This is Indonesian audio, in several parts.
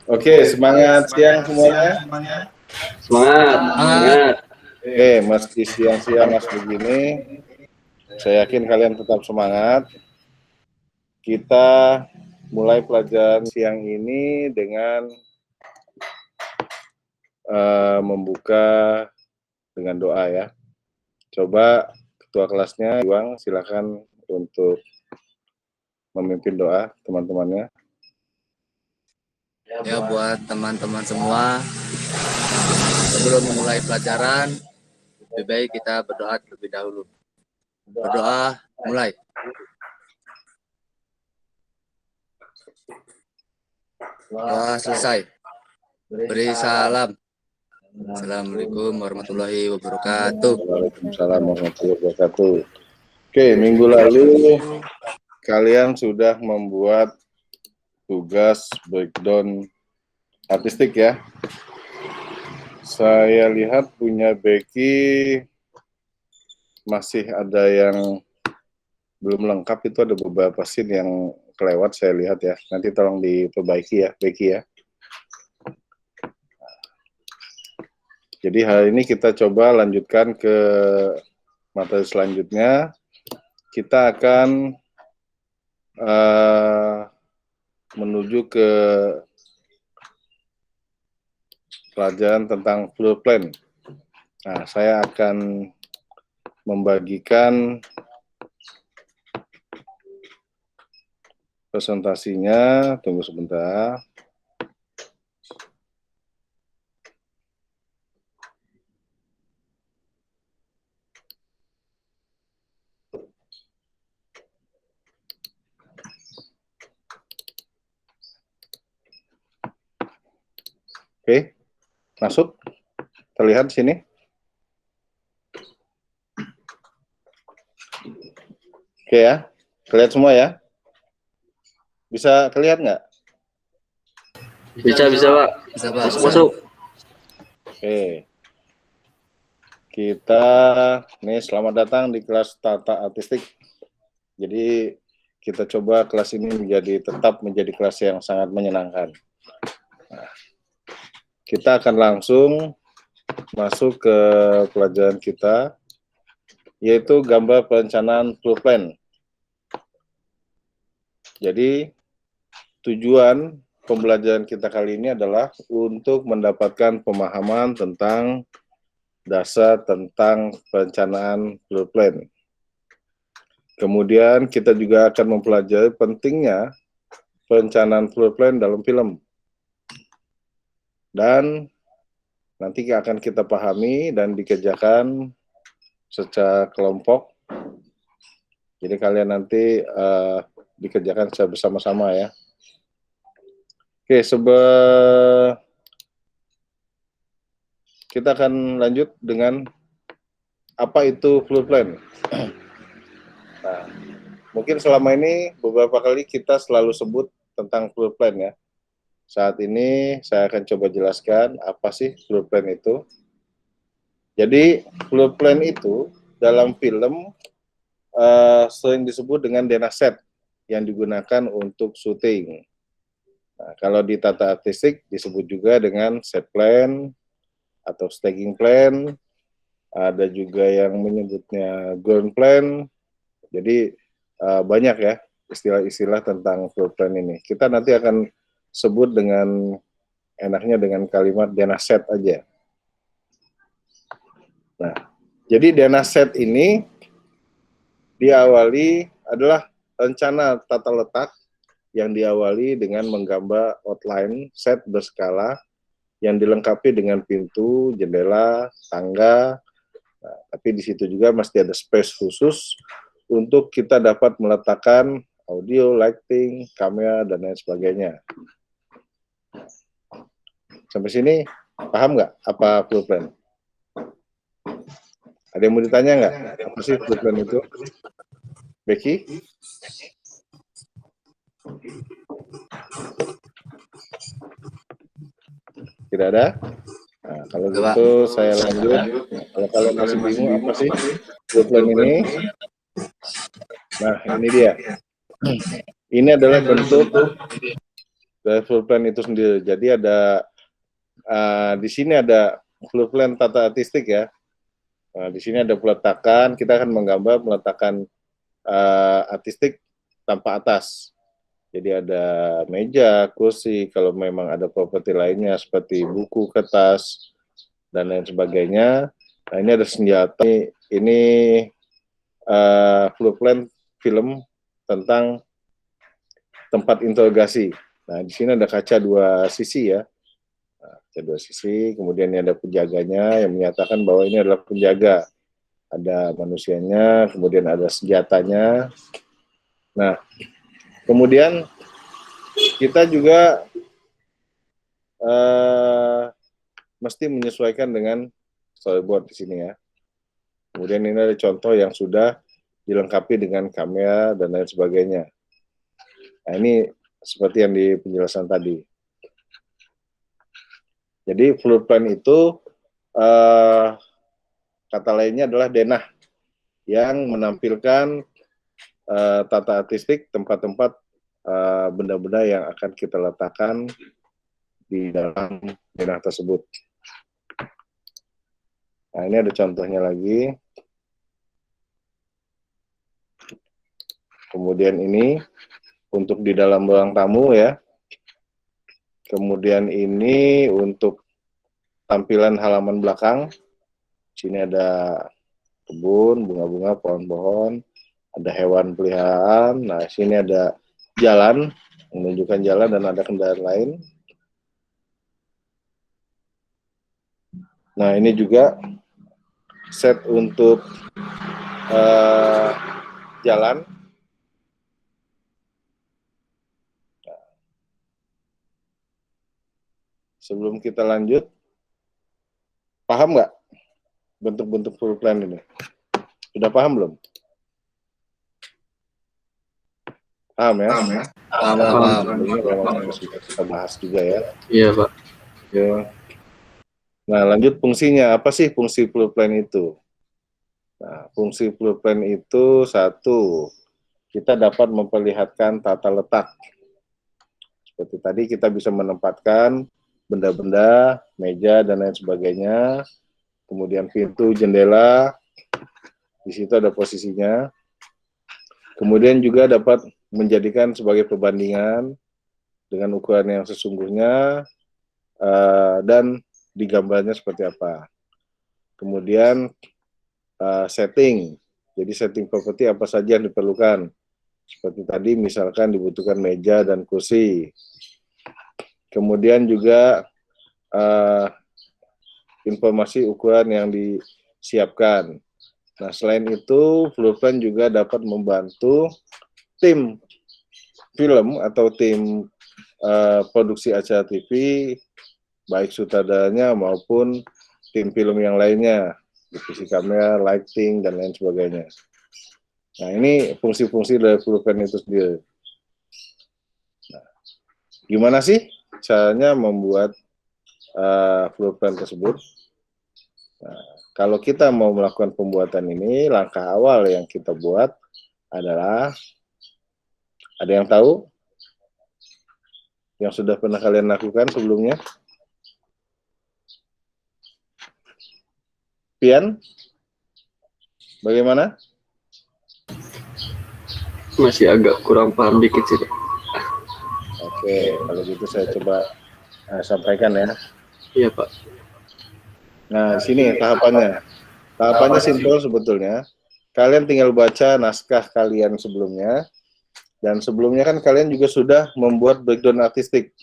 Oke, semangat siang semuanya. Semangat, semangat. Meski siang-siang mas begini, saya yakin kalian tetap semangat. Kita mulai pelajaran siang ini dengan membuka dengan doa ya. Coba ketua kelasnya, Iwang, silakan untuk memimpin doa teman-temannya. Ya, buat teman-teman semua, sebelum memulai pelajaran, lebih baik kita berdoa terlebih dahulu. Berdoa, mulai. Doa selesai. Beri salam. Assalamualaikum warahmatullahi wabarakatuh. Waalaikumsalam warahmatullahi wabarakatuh. Oke, minggu lalu kalian sudah membuat tugas breakdown artistik ya. Saya lihat punya Becky masih ada yang belum lengkap, itu ada beberapa scene yang kelewat saya lihat ya. Nanti tolong diperbaiki ya Becky ya. Jadi hari ini kita coba lanjutkan ke materi selanjutnya. Kita akan menuju ke pelajaran tentang floor plan. Nah, saya akan membagikan presentasinya. Tunggu sebentar. Oke, masuk. Terlihat di sini. Oke ya, kelihatan semua ya. Bisa kelihatan nggak? Bisa, Pak. Bisa, Pak. Masuk. Oke. Kita nih selamat datang di kelas Tata Artistik. Jadi kita coba kelas ini tetap menjadi kelas yang sangat menyenangkan. Nah, kita akan langsung masuk ke pelajaran kita, yaitu gambar perencanaan floor plan. Jadi tujuan pembelajaran kita kali ini adalah untuk mendapatkan pemahaman tentang dasar tentang perencanaan floor plan. Kemudian kita juga akan mempelajari pentingnya perencanaan floor plan dalam film. Dan nanti akan kita pahami dan dikerjakan secara kelompok. Jadi kalian nanti dikerjakan secara bersama-sama ya. Oke, kita akan lanjut dengan apa itu floor plan. Nah, mungkin selama ini beberapa kali kita selalu sebut tentang floor plan ya. Saat ini saya akan coba jelaskan apa sih floor plan itu. Jadi floor plan itu dalam film sering disebut dengan denah set yang digunakan untuk syuting. Nah, kalau di tata artistik disebut juga dengan set plan atau staging plan. Ada juga yang menyebutnya ground plan. Jadi banyak ya istilah-istilah tentang floor plan ini. Kita nanti akan sebut dengan enaknya dengan kalimat denah set aja. Nah, jadi denah set ini diawali adalah rencana tata letak yang diawali dengan menggambar outline set berskala yang dilengkapi dengan pintu, jendela, tangga. Nah, tapi di situ juga mesti ada space khusus untuk kita dapat meletakkan audio, lighting, kamera, dan lain sebagainya. Sampai sini paham nggak apa floor plan? Ada yang mau ditanya nggak? Apa sih floor plan itu? Becky? Tidak ada? Nah, kalau gitu saya lanjut. Kalau kalian masih bingung apa sih floor plan ini? Nah, ini dia. Ini adalah bentuk dari floor plan itu sendiri. Jadi ada di sini ada floor plan tata artistik ya. Nah, di sini ada peletakan, kita akan menggambar peletakan artistik tanpa atas. Jadi ada meja, kursi, kalau memang ada properti lainnya seperti buku, kertas, dan lain sebagainya. Nah, ini ada senjata. Ini floor plan film tentang tempat interogasi. Nah, di sini ada kaca dua sisi ya. Kaca dua sisi, kemudian ini ada penjaganya yang menyatakan bahwa ini adalah penjaga. Ada manusianya, kemudian ada senjatanya. Nah, kemudian kita juga mesti menyesuaikan dengan storyboard di sini ya. Kemudian ini ada contoh yang sudah dilengkapi dengan kamera dan lain sebagainya. Nah, ini seperti yang di penjelasan tadi. Jadi floor plan itu kata lainnya adalah denah yang menampilkan tata artistik tempat-tempat benda-benda yang akan kita letakkan di dalam denah tersebut. Nah, ini ada contohnya lagi. Kemudian ini untuk di dalam ruang tamu ya. Kemudian ini untuk tampilan halaman belakang. Sini ada kebun, bunga-bunga, pohon-pohon, ada hewan peliharaan. Nah, sini ada jalan, menunjukkan jalan dan ada kendaraan lain. Nah, ini juga set untuk jalan. Sebelum kita lanjut, paham nggak bentuk-bentuk floor plan ini? Sudah paham belum? Paham ya? Paham. Ini kalau kita bahas juga ya. Iya, Pak. Ya. Nah, lanjut fungsinya. Apa sih fungsi floor plan itu? Nah, fungsi floor plan itu satu, kita dapat memperlihatkan tata letak. Seperti tadi kita bisa menempatkan benda-benda, meja, dan lain sebagainya. Kemudian pintu, jendela, di situ ada posisinya. Kemudian juga dapat menjadikan sebagai perbandingan dengan ukuran yang sesungguhnya dan digambarnya seperti apa. Kemudian setting, jadi setting properti apa saja yang diperlukan. Seperti tadi misalkan dibutuhkan meja dan kursi. Kemudian juga informasi ukuran yang disiapkan. Nah, selain itu, floor plan juga dapat membantu tim film atau tim produksi acara TV, baik sutradaranya maupun tim film yang lainnya, divisi kamera, lighting, dan lain sebagainya. Nah, ini fungsi-fungsi dari floor plan itu sendiri. Nah, gimana sih caranya membuat floor plan tersebut? Nah, kalau kita mau melakukan pembuatan ini, langkah awal yang kita buat adalah, ada yang tahu? Yang sudah pernah kalian lakukan sebelumnya? Pian? Bagaimana? Masih agak kurang paham dikit sih, Pak. Oke, kalau gitu saya coba sampaikan ya. Iya, Pak. Nah, di sini tahapannya. Tahapannya simpel sebetulnya. Kalian tinggal baca naskah kalian sebelumnya. Dan sebelumnya kan kalian juga sudah membuat background artistik.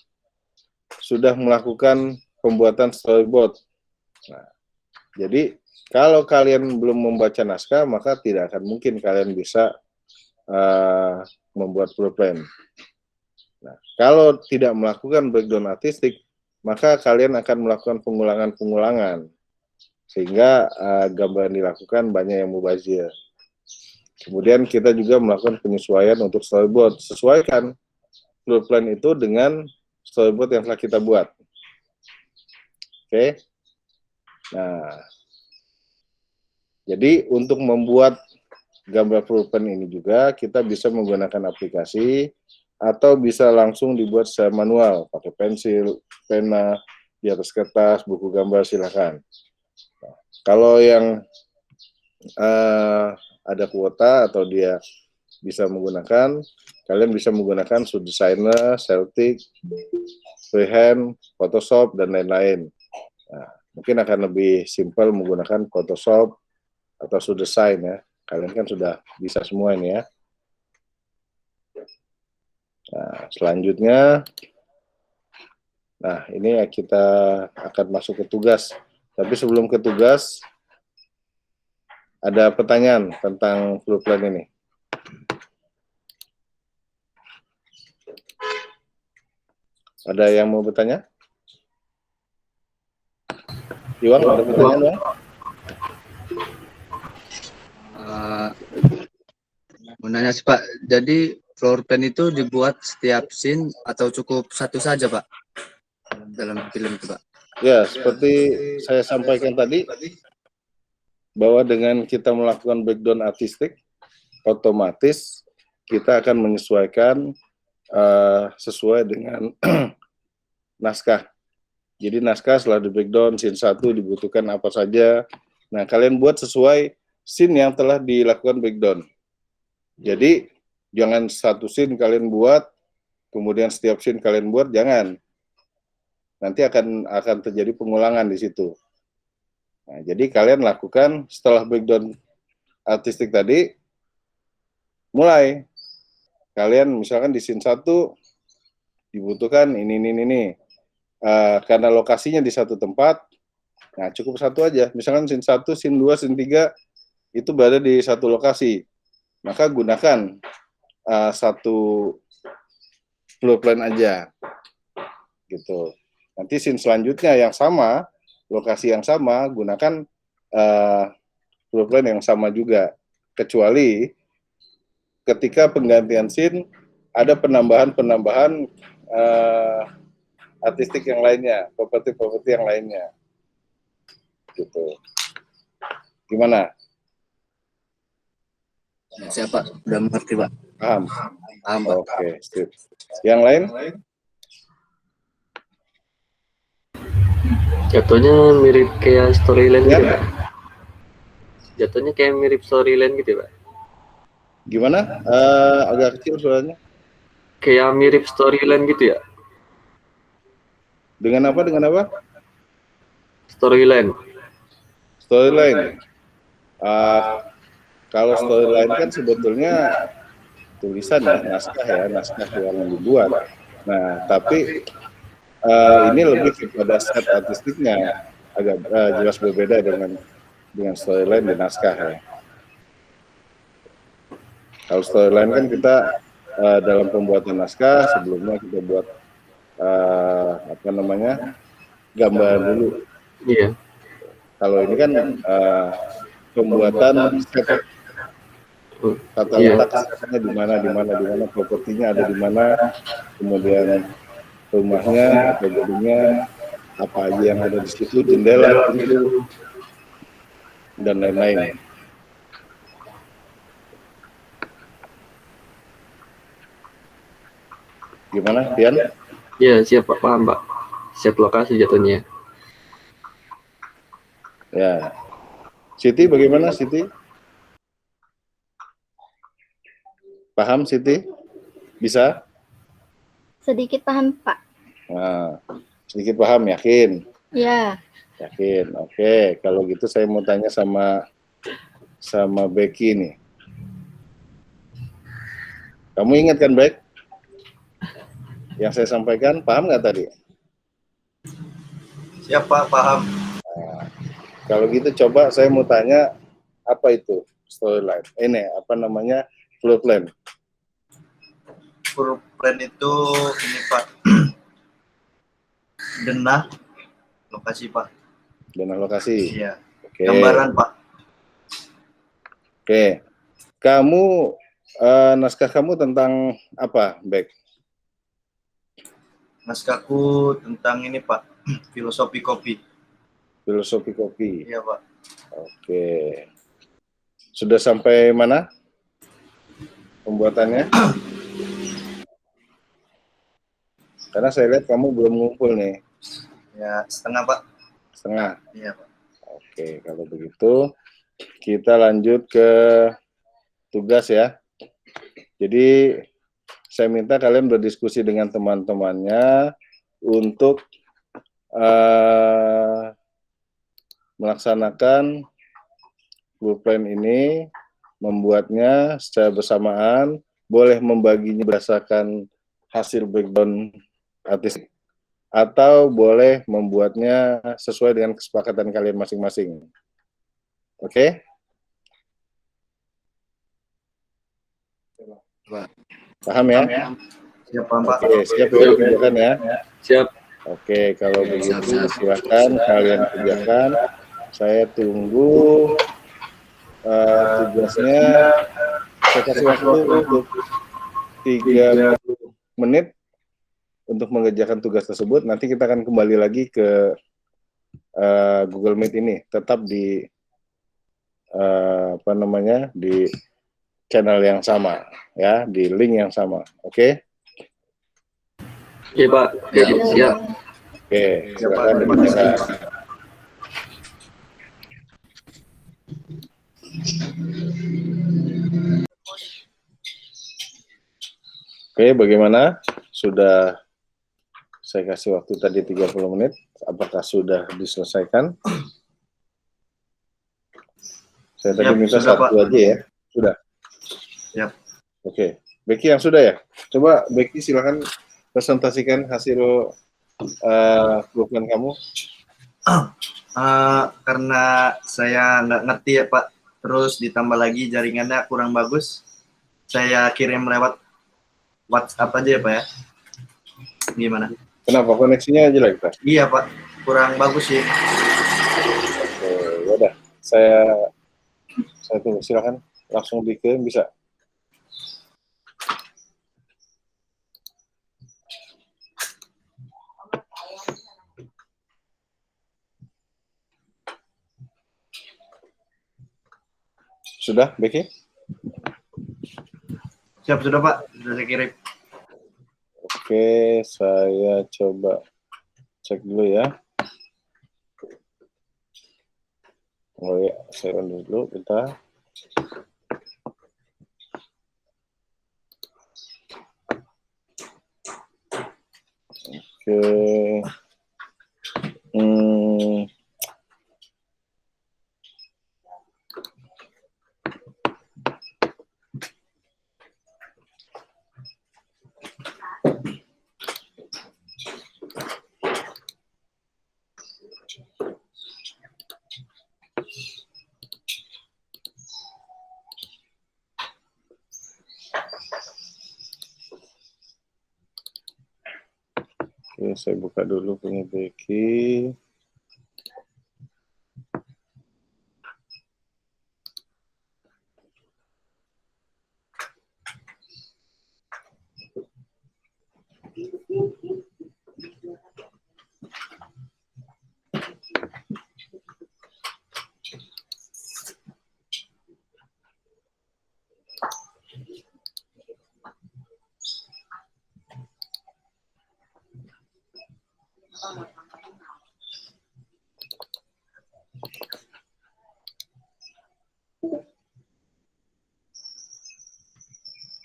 Sudah melakukan pembuatan storyboard. Nah, jadi kalau kalian belum membaca naskah, maka tidak akan mungkin kalian bisa membuat floor plan. Nah, kalau tidak melakukan background artistik, maka kalian akan melakukan pengulangan-pengulangan. Sehingga gambar yang dilakukan banyak yang mubazir. Kemudian kita juga melakukan penyesuaian untuk storyboard. Sesuaikan floor plan itu dengan storyboard yang telah kita buat. Oke. Nah, jadi untuk membuat gambar floor plan ini juga kita bisa menggunakan aplikasi atau bisa langsung dibuat secara manual, pakai pensil, pena, di atas kertas, buku gambar, silakan. Kalau yang ada kuota atau dia bisa menggunakan, kalian bisa menggunakan SudDesigner, Celtic, Freehand, Photoshop, dan lain-lain. Nah, mungkin akan lebih simpel menggunakan Photoshop atau SudDesign ya. Kalian kan sudah bisa semua ini ya. Nah, selanjutnya, nah ini ya kita akan masuk ke tugas. Tapi sebelum ke tugas, ada pertanyaan tentang floor plan ini. Ada yang mau bertanya? Iwan, ada pertanyaan ya? Mau nanya sih Pak, jadi floor plan itu dibuat setiap scene atau cukup satu saja Pak dalam film itu Pak? Ya, seperti saya sampaikan tadi, bahwa dengan kita melakukan breakdown artistik, otomatis kita akan menyesuaikan sesuai dengan naskah. Jadi naskah setelah di breakdown, scene 1 dibutuhkan apa saja. Nah, kalian buat sesuai scene yang telah dilakukan breakdown. Jadi, jangan satu scene kalian buat, kemudian setiap scene kalian buat, jangan. Nanti akan terjadi pengulangan di situ. Nah, jadi kalian lakukan setelah breakdown artistik tadi, mulai. Kalian misalkan di scene 1 dibutuhkan ini. Karena lokasinya di satu tempat, nah cukup satu aja. Misalkan scene 1, scene 2, scene 3 itu berada di satu lokasi. Maka gunakan satu floor plan aja. Gitu. Nanti scene selanjutnya yang sama, lokasi yang sama, gunakan floor plan yang sama juga. Kecuali ketika penggantian scene ada penambahan artistik yang lainnya, properti yang lainnya, gitu. Gimana? Siapa? Udah mengerti Pak? Paham? Paham Pak. Oke, sip. Yang lain? Jatuhnya mirip kayak storyline gitu Pak. Jatuhnya kayak mirip storyline gitu Pak. Gimana? Agak kecil suaranya. Kayak mirip storyline gitu ya. Dengan apa? Storyline. Storyline. Kalau storyline kan sebetulnya tulisan ya, naskah yang dibuat. Nah, tapi ini lebih kepada set artistiknya, agak jelas berbeda dengan storyline dan naskah ya. Kalau storyline kan kita dalam pembuatan naskah sebelumnya kita buat gambar dulu. Iya. Kalau ini kan pembuatan set, tata letak setnya di mana, propertinya ada di mana, kemudian rumahnya atau gedungnya apa aja yang ada di situ, jendela, pintu, dan lain-lain. Gimana, Tian? Iya, siap Pak, paham Pak. Set lokasi jatuhnya. Ya. Siti bagaimana, Siti? Paham, Siti? Bisa? Sedikit paham, Pak. Nah, sedikit paham, yakin? Ya. Yakin, oke. Kalau gitu saya mau tanya sama Becky nih. Kamu ingat kan, Beck? Yang saya sampaikan, paham nggak tadi? Siap Pak, paham. Nah, kalau gitu coba saya mau tanya, apa itu storyline? Ini apa namanya, floor plan? Floor plan itu ini Pak, denah lokasi Pak. Denah lokasi. Iya. Oke. Gambaran Pak. Oke. Kamu naskah kamu tentang apa, Beck? Naskahku tentang ini Pak, filosofi kopi. Filosofi kopi. Iya Pak. Oke. Sudah sampai mana pembuatannya? Karena saya lihat kamu belum ngumpul nih. Ya, setengah Pak. Setengah. Iya Pak. Oke, kalau begitu kita lanjut ke tugas ya. Jadi saya minta kalian berdiskusi dengan teman-temannya untuk melaksanakan blueprint ini, membuatnya secara bersamaan, boleh membaginya berdasarkan hasil breakdown artistik, atau boleh membuatnya sesuai dengan kesepakatan kalian masing-masing. Oke? Paham ya? Siap Pak. Oke, siap ya dikerjakan ya? Siap. Oke, kalau Siap, begitu siap. silakan kalian kerjakan. Saya tunggu tugasnya. Saya kasih waktu untuk 3 menit untuk mengerjakan tugas tersebut. Nanti kita akan kembali lagi ke Google Meet ini, tetap di di channel yang sama, ya, di link yang sama. Oke? Iya Pak. Ya, Siap. Oke, silakan Terima kasih. dikerjakan. Oke, bagaimana? Sudah saya kasih waktu tadi 30 menit. Apakah sudah diselesaikan? Saya tadi Siap, minta sudah, 1 Pak. aja ya. Sudah? Siap. Oke. Becky yang sudah ya? Coba Becky silakan presentasikan hasil blueprint kamu. Karena saya nggak ngerti ya Pak, terus ditambah lagi jaringannya kurang bagus, saya kirim lewat WhatsApp aja ya Pak ya. Gimana? Kenapa koneksinya jelek, Pak? Iya Pak, kurang bagus sih. Oke, yaudah. Saya tunggu, silakan langsung dikirim bisa. Sudah, Becky? Siap sudah Pak, sudah saya kirim. Oke, saya coba cek dulu ya. Oh ya, saya undur dulu, bentar. Oke. Oke, saya buka dulu punya Becky.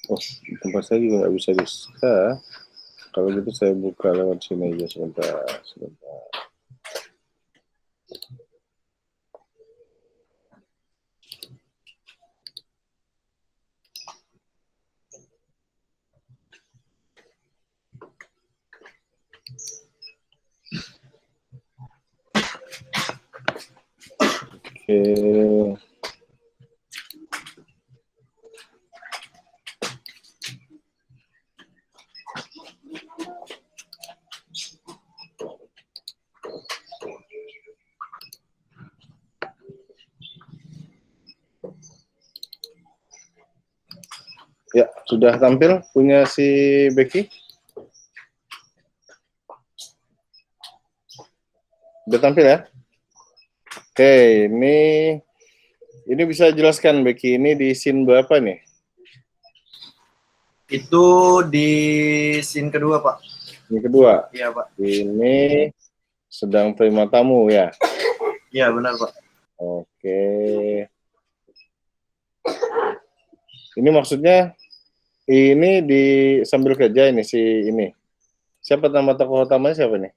Oh, tempat saya juga nggak bisa di-share. Kalau gitu saya buka lewat sini aja sebentar. Oke. Ya, sudah tampil punya si Becky? Sudah tampil ya? Oke, ini bisa jelaskan Becky, ini di scene berapa nih? Itu di scene kedua Pak. Ini kedua. Iya, Pak. Ini sedang terima tamu ya. Iya, benar, Pak. Oke. Ini maksudnya ini di sambil kerja ini si ini. Siapa nama tokoh utamanya siapa nih?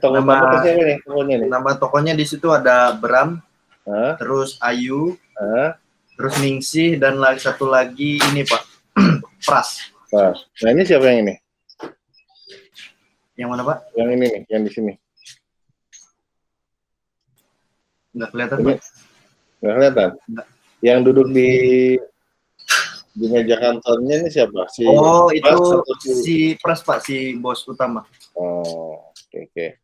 Tokoh Nama- utama siapa nih tokohnya nih? Nama tokonya di situ ada Bram, Hah? terus Ayu, Hah? terus Ningsih, dan lagi satu lagi ini, Pak. Pras. Nah, ini siapa yang ini? Yang mana, Pak? Yang ini nih, yang di sini. Nggak kelihatan, Ini Pak. nggak kelihatan. Nggak. Yang duduk di meja kantornya ini siapa? Si Oh, itu Pras atau si Pras, Pak, si bos utama. Oh, oke.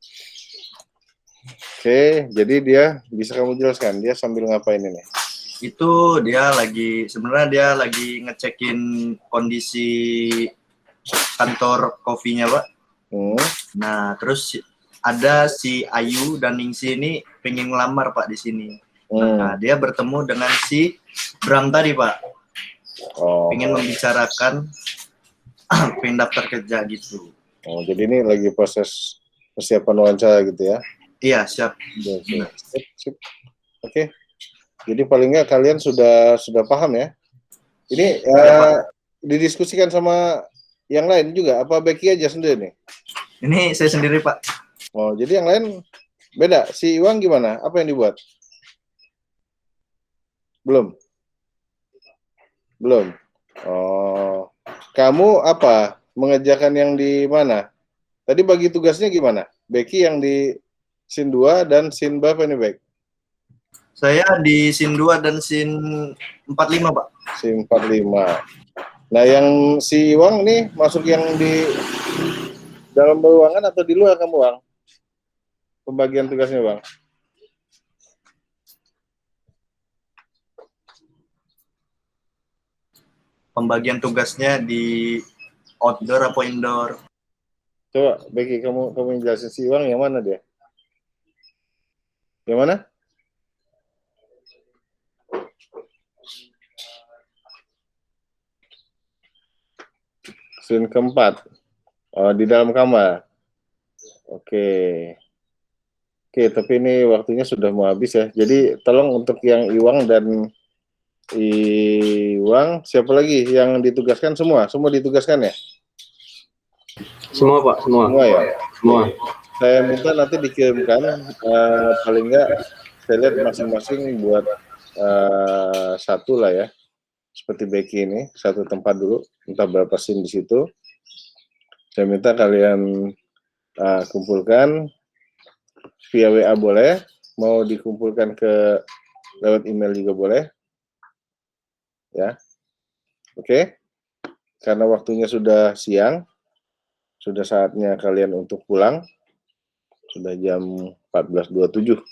Oke, jadi dia bisa kamu jelaskan dia sambil ngapain ini? Itu sebenarnya dia lagi ngecekin kondisi kantor kopinya, Pak. Nah, terus ada si Ayu dan Ningsih ini pengen ngelamar, Pak, di sini. Nah, dia bertemu dengan si Bram tadi, Pak. Pengen membicarakan pengen daftar kerja gitu. Oh, jadi ini lagi proses persiapan wawancara gitu ya? Iya, siap. Oke. Sip. Oke. Jadi paling nggak kalian sudah paham ya? Ini didiskusikan sama yang lain juga? Apa Becky aja sendiri nih? Ini saya sendiri, Pak. Oh, jadi yang lain beda. Si Iwang gimana? Apa yang dibuat? Belum. Oh, kamu apa? Mengerjakan yang di mana? Tadi bagi tugasnya gimana? Becky yang di scene 2 dan scene berapa nih, Beck? Saya di scene 2 dan scene 45, Pak. Scene 45. Nah, yang si Iwang nih masuk yang di dalam ruangan atau di luar kamu, Bang? Pembagian tugasnya, Bang. Pembagian tugasnya di outdoor apa indoor? Coba, Becky, kamu jelasin si Iwang yang mana dia? Yang mana? Scene keempat. Oh, di dalam kamar. Oke, tapi ini waktunya sudah mau habis ya. Jadi tolong untuk yang Iwang dan Iwang, siapa lagi yang ditugaskan? Semua ditugaskan ya? Semua, Pak, semua. Semua ya? Semua. Saya minta nanti dikirimkan, paling nggak saya lihat masing-masing buat satu lah ya. Seperti Becky ini, satu tempat dulu, entah berapa scene di situ. Saya minta kalian kumpulkan via WA boleh, mau dikumpulkan ke lewat email juga boleh. Ya. Oke. Karena waktunya sudah siang, sudah saatnya kalian untuk pulang. Sudah jam 14.27.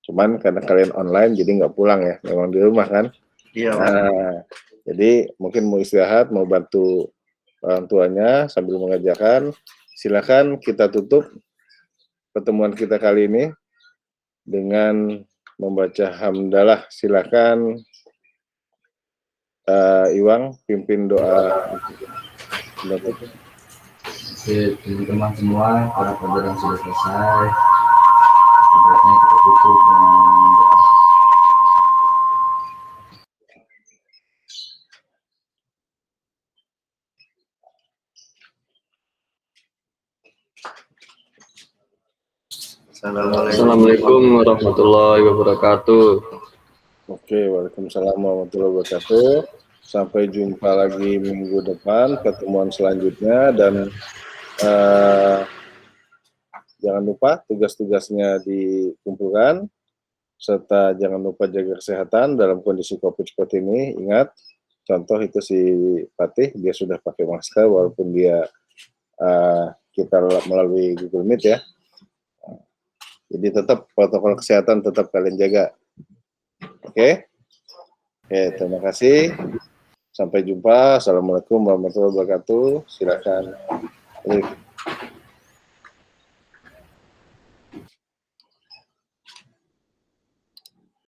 Cuman karena kalian online jadi nggak pulang ya, memang di rumah kan. Iya. Nah, jadi mungkin mau istirahat, mau bantu orang tuanya sambil mengerjakan, silakan kita tutup pertemuan kita kali ini dengan membaca hamdalah. Silakan Iwang pimpin doa penutup. Oke, teman-teman semua, para pelajaran sudah selesai. Sebaiknya kita tutup dengan doa. Assalamualaikum warahmatullahi wabarakatuh. Oke, waalaikumsalam warahmatullahi wabarakatuh. Sampai jumpa lagi minggu depan, pertemuan selanjutnya, dan jangan lupa tugas-tugasnya dikumpulkan, serta jangan lupa jaga kesehatan dalam kondisi COVID seperti ini. Ingat, contoh itu si Patih, dia sudah pakai masker walaupun dia kita melalui Google Meet ya. Jadi tetap protokol kesehatan tetap kalian jaga. Oke? Oke, terima kasih. Sampai jumpa. Assalamualaikum warahmatullahi wabarakatuh. Silakan.